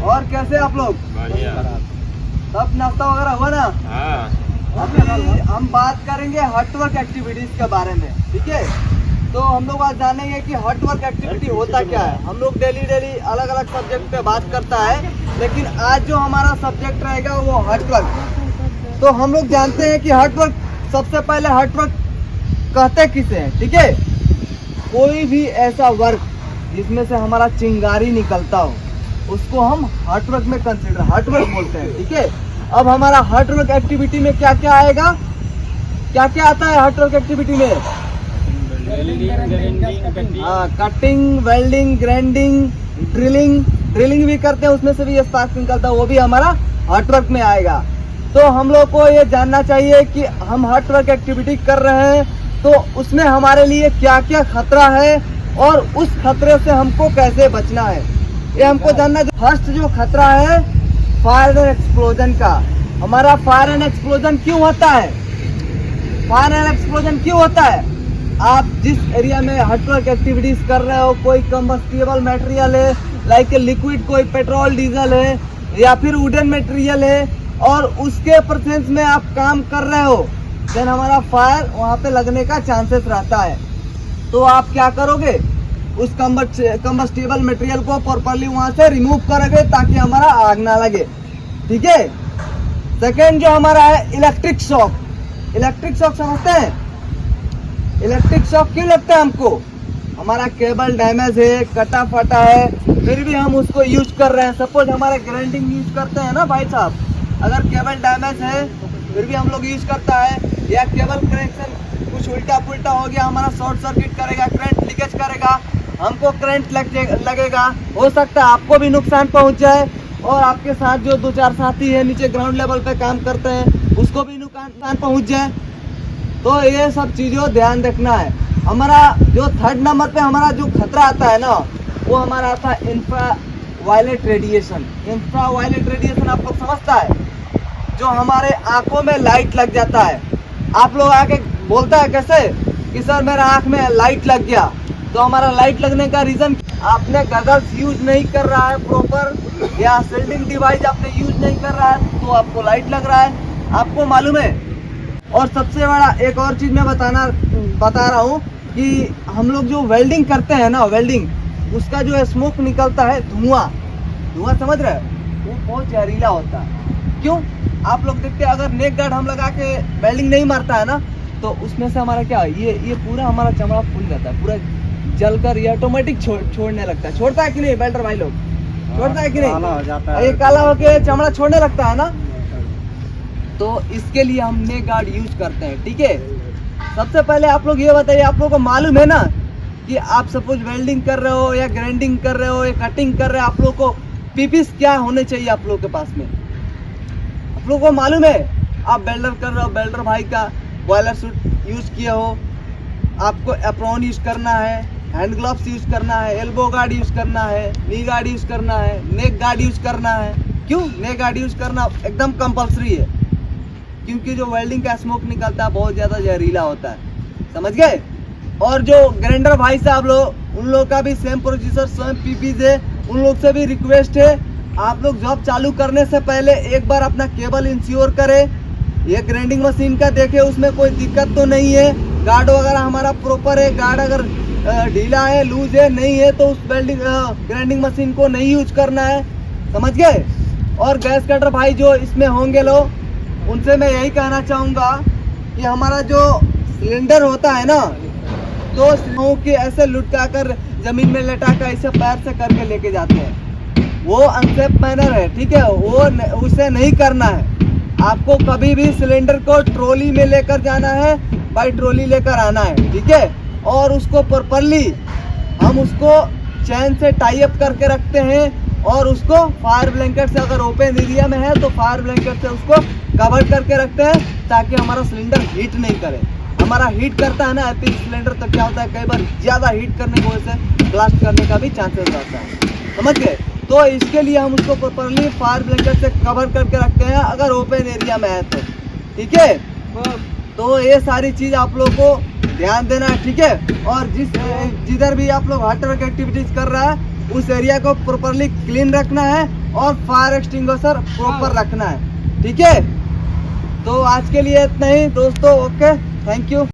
और कैसे आप लोग? सब नाश्ता वगैरह हुआ ना? हाँ। अभी हम बात करेंगे हॉटवर्क एक्टिविटीज के बारे में, ठीक है? तो हम लोग आज जानेंगे कि हॉटवर्क एक्टिविटी होता क्या है। हम लोग डेली अलग अलग सब्जेक्ट पे बात करता है, लेकिन आज जो हमारा सब्जेक्ट रहेगा वो हॉटवर्क। तो हम लोग जानते हैं कि हॉटवर्क, सबसे पहले हॉटवर्क कहते किसे हैं, ठीक है? कोई भी ऐसा वर्क जिसमें से हमारा चिंगारी निकलता हो उसको हम हॉटवर्क में कंसीडर हॉटवर्क बोलते हैं, ठीक है? अब हमारा हॉटवर्क एक्टिविटी में क्या क्या आएगा, क्या क्या आता है हॉटवर्क एक्टिविटी में? हाँ, कटिंग, वेल्डिंग, ग्राइंडिंग, ड्रिलिंग भी करते हैं, उसमें से भी स्पार्क निकलता है, वो भी हमारा हॉटवर्क में आएगा। तो हम लोग को ये जानना चाहिए कि हम हॉटवर्क एक्टिविटी कर रहे हैं तो उसमें हमारे लिए क्या क्या खतरा है और उस खतरे से हमको कैसे बचना है, ये हमको जानना। फर्स्ट जो खतरा है फायर एंड एक्सप्लोजन का। हमारा फायर एंड एक्सप्लोजन क्यों होता है? फायर एंड एक्सप्लोजन क्यों होता है? आप जिस एरिया में हॉटवर्क एक्टिविटीज कर रहे हो, कोई कंबस्टिबल मटेरियल है लाइक लिक्विड, कोई पेट्रोल डीजल है या फिर वुडन मटेरियल है और उसके प्रेजेंस में आप काम कर रहे हो, देन हमारा फायर वहाँ पे लगने का चांसेस रहता है। तो आप क्या करोगे, उस कंबस्टिबल मटेरियल को प्रॉपर्ली वहाँ से रिमूव करोगे ताकि हमारा आग ना लगे, ठीक है? सेकेंड जो हमारा है इलेक्ट्रिक शॉक। इलेक्ट्रिक शॉक समझते हैं? इलेक्ट्रिक शॉक क्यों लगता है हमको? हमारा केबल डैमेज है, कटा फटा है, फिर भी हम उसको यूज कर रहे हैं। सपोज हमारा ग्राइंडिंग यूज करते हैं ना भाई साहब, अगर केबल डैमेज है फिर भी हम लोग यूज करता है, या केबल कनेक्शन कुछ उल्टा पुल्टा हो गया, हमारा शॉर्ट सर्किट करेगा, करंट लीकेज करेगा, हमको करंट लगेगा, हो सकता है आपको भी नुकसान पहुंच जाए और आपके साथ जो 2-4 साथी है नीचे ग्राउंड लेवल पे काम करते हैं उसको भी नुकसान पहुंच जाए। तो ये सब चीज़ों ध्यान रखना है। हमारा जो थर्ड नंबर पे हमारा जो खतरा आता है ना, वो हमारा आता है इंफ्रावायलेट रेडिएशन। इंफ्रावायलेट रेडिएशन आप लोग समझता है? जो हमारे आंखों में लाइट लग जाता है। आप लोग आके बोलता है कैसे कि सर मेरा आंख में लाइट लग गया, तो हमारा लाइट लगने का रीजन, आपने गगल्स यूज नहीं कर रहा है प्रॉपर, या शील्डिंग डिवाइस आपने यूज नहीं कर रहा है तो आपको लाइट लग रहा है, आपको मालूम है? और सबसे बड़ा एक और चीज मैं बता रहा हूँ कि हम लोग जो वेल्डिंग करते हैं ना, वेल्डिंग, उसका जो स्मोक निकलता है, धुआं समझ रहे हैं, वो बहुत जहरीला होता है। क्यों? आप लोग देखते हैं अगर नेक गार्ड हम लगा के वेल्डिंग नहीं मारता है ना, तो उसमें से हमारा क्या, ये पूरा हमारा चमड़ा फूल जाता है, पूरा जलकर ये ऑटोमेटिक छोड़ने लगता है। छोड़ता है कि नहीं वेल्डर भाई लोग? छोड़ता है कि नहीं? काला हो जाता है, ये काला होके चमड़ा छोड़ने लगता है ना, तो इसके लिए हम नेक गार्ड यूज करते हैं, ठीक है? सबसे पहले आप लोग ये बताइए, आप लोगों को मालूम है ना कि आप सपोज वेल्डिंग कर रहे हो या ग्राइंडिंग कर रहे हो या कटिंग कर रहे हो, आप लोग को पीपीस क्या होने चाहिए आप लोगों के पास में? आप लोगों को मालूम है? आप वेल्डर कर रहे हो, वेल्डर भाई का बॉयलर सूट यूज किए हो, आपको एप्रॉन यूज करना है, हैंड ग्लव्स यूज करना है, एल्बो गार्ड यूज करना है, नी गार्ड यूज करना है, नेक गार्ड यूज करना है। क्यों नेक गार्ड यूज करना एकदम कंपल्सरी है? क्योंकि जो वेल्डिंग का स्मोक निकलता है बहुत ज़्यादा जहरीला होता है, समझ गए? और जो ग्राइंडर भाई साहब लोग, उन लोग का भी सेम प्रोसीजर, सेम पीपीज है। उन लोग से भी रिक्वेस्ट है, आप लोग जॉब चालू करने से पहले एक बार अपना केबल इंश्योर करें, ये ग्राइंडिंग मशीन का देखें उसमें कोई दिक्कत तो नहीं है, गार्ड वगैरह हमारा प्रॉपर है, गार्ड अगर ढीला है, लूज है, नहीं है तो उस ग्राइंडिंग मशीन को नहीं यूज करना है, समझ गए? और गैस कटर भाई जो इसमें होंगे लोग, उनसे मैं यही कहना चाहूँगा कि हमारा जो सिलेंडर होता है ना, तो कि ऐसे लुटका कर जमीन में लटा कर ऐसे पैर से करके लेके जाते हैं, वो अनसेफ मैनर है, ठीक है? वो उसे नहीं करना है। आपको कभी भी सिलेंडर को ट्रॉली में लेकर जाना है, बाई ट्रॉली लेकर आना है, ठीक है? और उसको प्रॉपर्ली हम उसको चैन से टाई अप करके रखते हैं और उसको फायर ब्लैंकेट से, अगर ओपन एरिया में है तो फायर ब्लैंकेट से उसको कवर करके रखते हैं ताकि हमारा सिलेंडर हीट नहीं करे। हमारा हीट करता है ना एलपीजी सिलेंडर, तो क्या होता है कई बार ज़्यादा हीट करने की वजह से ब्लास्ट करने का भी चांसेस रहता है, समझ गए? तो इसके लिए हम उसको प्रॉपर्ली फायर ब्लैंकेट से कवर करके रखते हैं अगर ओपन एरिया में है तो, ठीक है? तो ये सारी चीज़ आप लोग को ध्यान देना है, ठीक है? और जिधर भी आप लोग हॉटवर्क एक्टिविटीज कर रहा है उस एरिया को प्रॉपर्ली क्लीन रखना है और फायर एक्सटिंग्विशर प्रॉपर रखना है, ठीक है। तो आज के लिए इतना ही दोस्तों, ओके, थैंक यू।